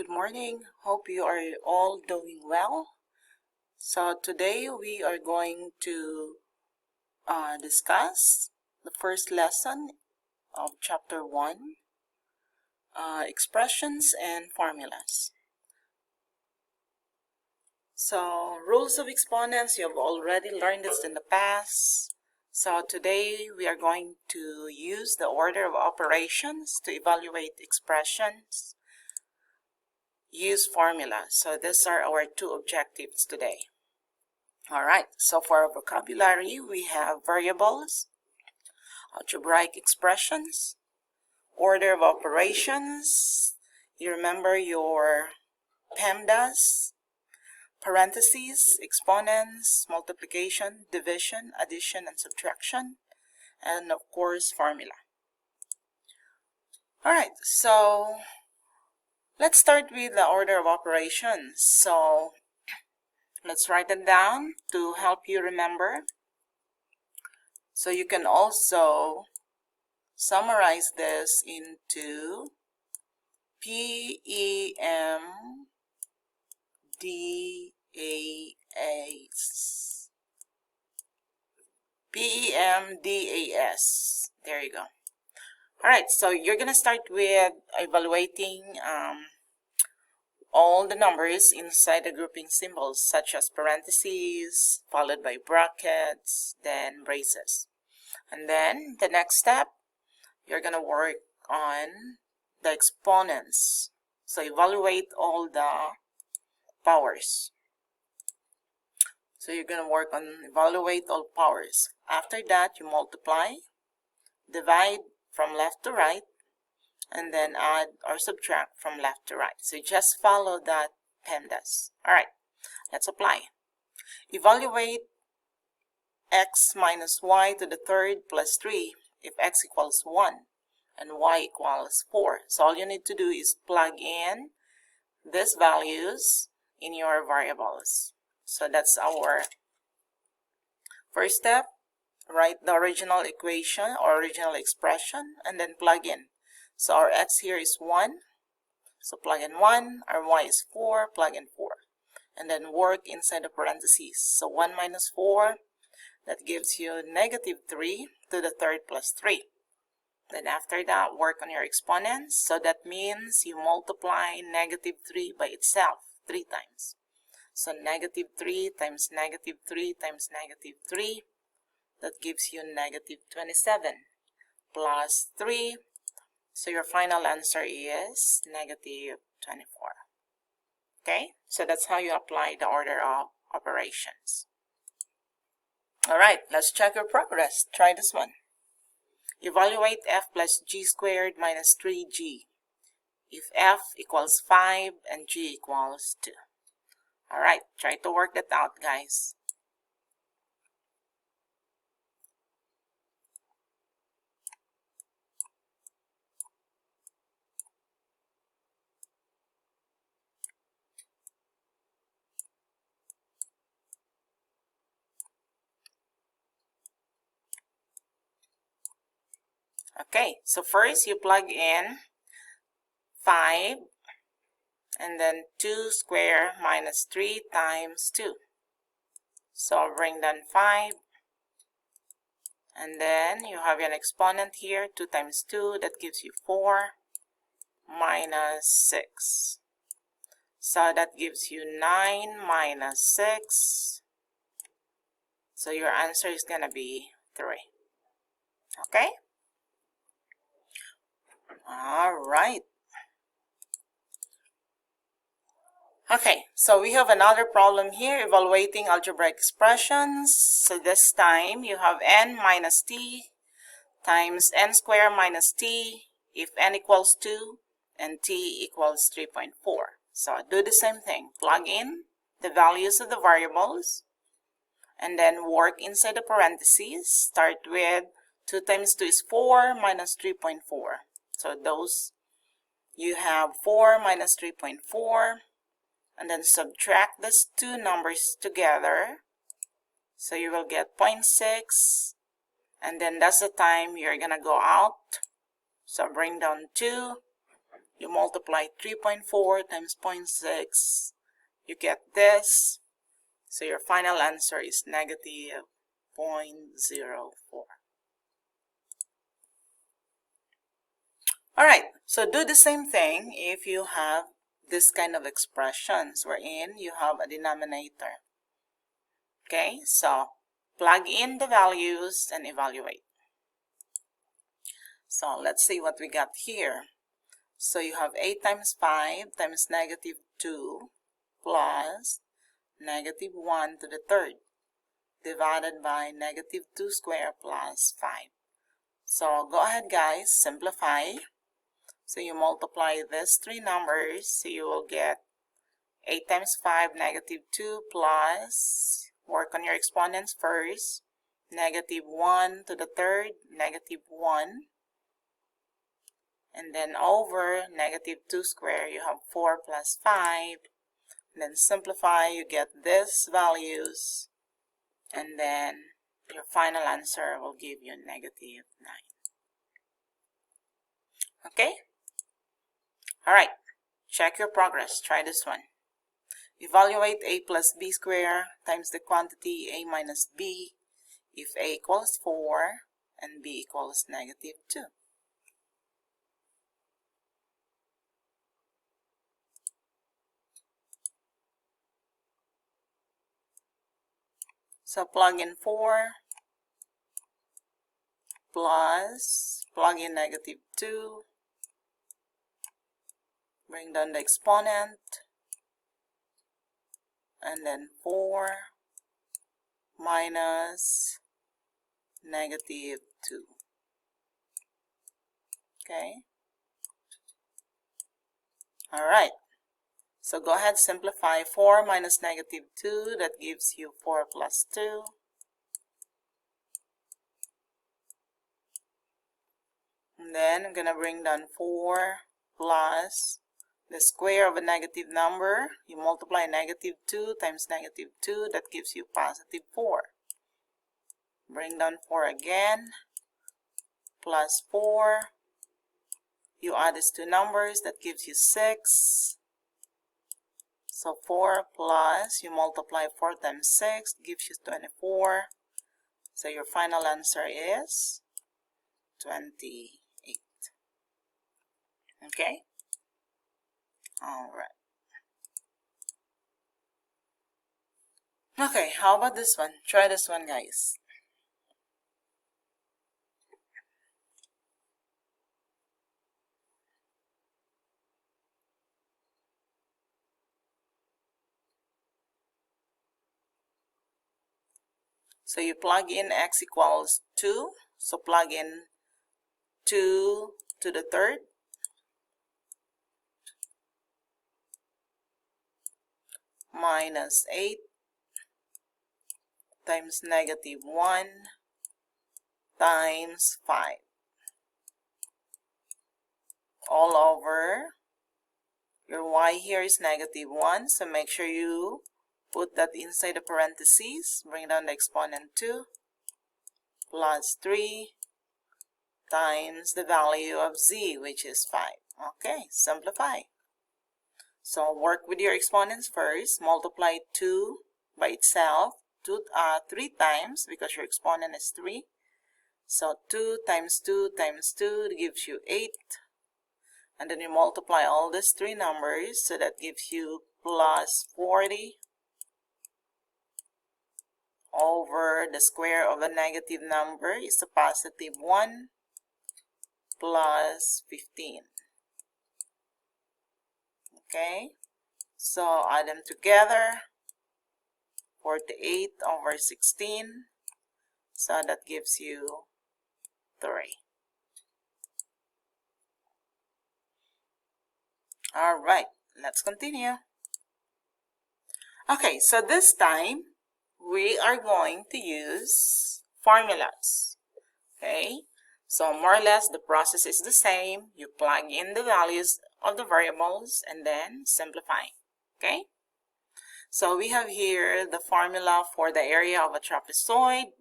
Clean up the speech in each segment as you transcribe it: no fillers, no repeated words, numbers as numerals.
Good morning. Hope you are all doing well. So today we are going to discuss the first lesson of chapter 1, expressions and formulas. So rules of exponents, you have already learned this in the past. So today we are going to use the order of operations to evaluate expressions. Use formula. So these are our two objectives today. Alright, so for our vocabulary, we have variables, algebraic expressions, order of operations. You remember your PEMDAS, parentheses, exponents, multiplication, division, addition, and subtraction, and of course, formula. Alright, so let's start with the order of operations. So let's write it down to help you remember. So you can also summarize this into PEMDAS. PEMDAS. There you go. Alright, so you're going to start with evaluating all the numbers inside the grouping symbols, such as parentheses, followed by brackets, then braces. And then the next step, you're going to work on the exponents. So evaluate all the powers. So you're going to work on evaluate all powers. After that, you multiply, divide from left to right, and then add or subtract from left to right. So you just follow that PEMDAS. Alright, let's apply. Evaluate x minus y to the third plus 3 if x equals 1 and y equals 4. So all you need to do is plug in these values in your variables. So that's our first step. Write the original equation or original expression and then plug in. So our x here is 1, so plug in 1, our y is 4, plug in 4. And then work inside the parentheses. So 1 minus 4, that gives you negative 3 to the third plus 3. Then after that, work on your exponents. So that means you multiply negative 3 by itself 3 times. So negative 3 times negative 3 times negative 3, that gives you negative 27 plus 3. So your final answer is negative 24. Okay, so that's how you apply the order of operations. Alright, let's check your progress. Try this one. Evaluate f plus g squared minus 3g if f equals 5 and g equals 2. Alright, try to work that out, guys. Okay, so first you plug in 5 and then 2 square minus 3 times 2. So I'll bring down 5 and then you have an exponent here, 2 times 2, that gives you 4 minus 6. So that gives you 9 minus 6. So your answer is going to be 3. Okay? Alright. Okay, so we have another problem here, evaluating algebraic expressions. So this time you have n minus t times n squared minus t if n equals 2 and t equals 3.4. So do the same thing. Plug in the values of the variables and then work inside the parentheses. Start with 2 times 2 is 4 minus 3.4. So those, you have 4 minus 3.4, and then subtract these two numbers together. So you will get 0.6, and then that's the time you're going to go out. So bring down 2, You multiply 3.4 times 0.6, you get this. So your final answer is negative 0.04. Alright, so do the same thing if you have this kind of expressions wherein you have a denominator. Okay, so plug in the values and evaluate. So let's see what we got here. So you have 8 times 5 times negative 2 plus negative 1 to the third divided by negative 2 squared plus 5. So go ahead guys, simplify. So you multiply these three numbers, so you will get 8 times 5 negative 2 plus, work on your exponents first, negative 1 to the third, negative 1. And then over negative 2 squared, you have 4 plus 5. And then simplify, you get these values. And then your final answer will give you negative 9. Okay? Alright, check your progress. Try this one. Evaluate a plus b squared times the quantity a minus b if a equals 4 and b equals negative 2. So plug in 4 plus, plug in negative 2, bring down the exponent, and then 4 minus negative 2. Okay? Alright. So go ahead, simplify 4 minus negative 2, that gives you 4 plus 2. And then I'm going to bring down 4 plus the square of a negative number. You multiply negative 2 times negative 2, that gives you positive 4. Bring down 4 again, plus 4. You add these two numbers, that gives you 6. So 4 plus, you multiply 4 times 6, gives you 24. So your final answer is 28. Okay? Alright. Okay, how about this one? Try this one, guys. So you plug in x equals 2. So plug in 2 to the third minus 8 times negative 1 times 5 all over. Your y here is negative 1, so make sure you put that inside the parentheses. Bring down the exponent 2 plus 3 times the value of z, which is 5. Okay, simplify. So work with your exponents first. Multiply 2 by itself 3 times because your exponent is 3. So 2 times 2 times 2 gives you 8. And then you multiply all these three numbers, so that gives you plus 40 over the square of a negative number is a positive 1 plus 15. Okay, so add them together, 48 over 16, so that gives you 3. Alright, let's continue. Okay, so this time we are going to use formulas. Okay, so more or less the process is the same. You plug in the values of the variables and then simplify. Okay, so we have here the formula for the area of a trapezoid.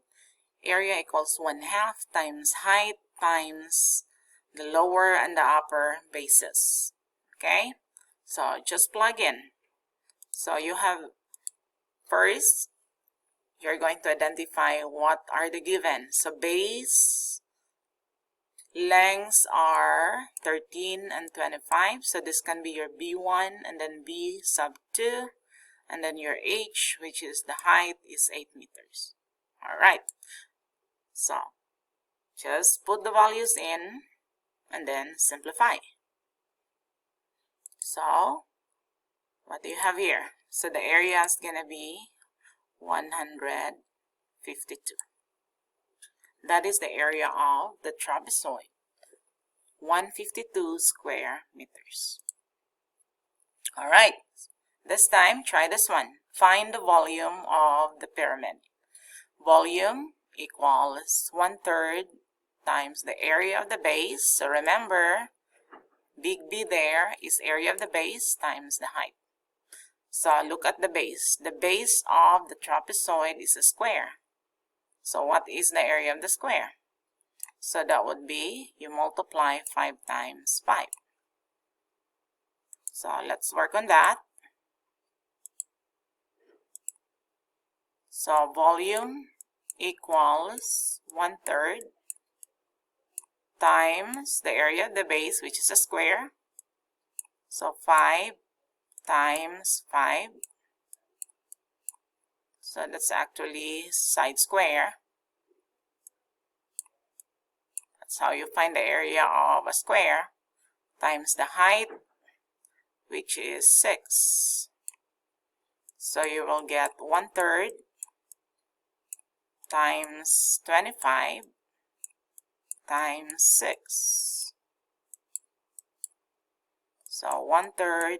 Area equals 1/2 times height times the lower and the upper bases. Okay, so just plug in. So you have, first, you're going to identify what are the given. So base lengths are 13 and 25. So this can be your B1 and then B sub 2. And then your h, which is the height, is 8 meters. Alright, so just put the values in and then simplify. So what do you have here? So the area is going to be 152. That is the area of the trapezoid. 152 square meters. Alright, this time try this one. Find the volume of the pyramid. Volume equals 1/3 times the area of the base. So remember, big B there is area of the base times the height. So look at the base. The base of the trapezoid is a square. So what is the area of the square? So that would be, you multiply 5 times 5. So let's work on that. So volume equals 1/3 times the area of the base, which is a square. So 5 times 5. So that's actually side square. That's how you find the area of a square, times the height, which is 6. So you will get 1/3 times 25 times 6. So 1/3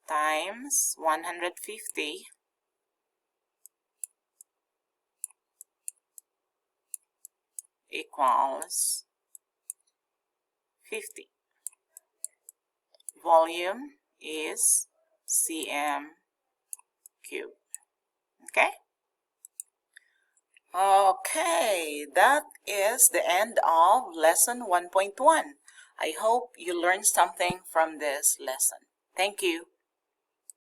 times 150 equals 50. Volume is cm cubed. Okay? Okay, that is the end of lesson 1.1. I hope you learned something from this lesson. Thank you.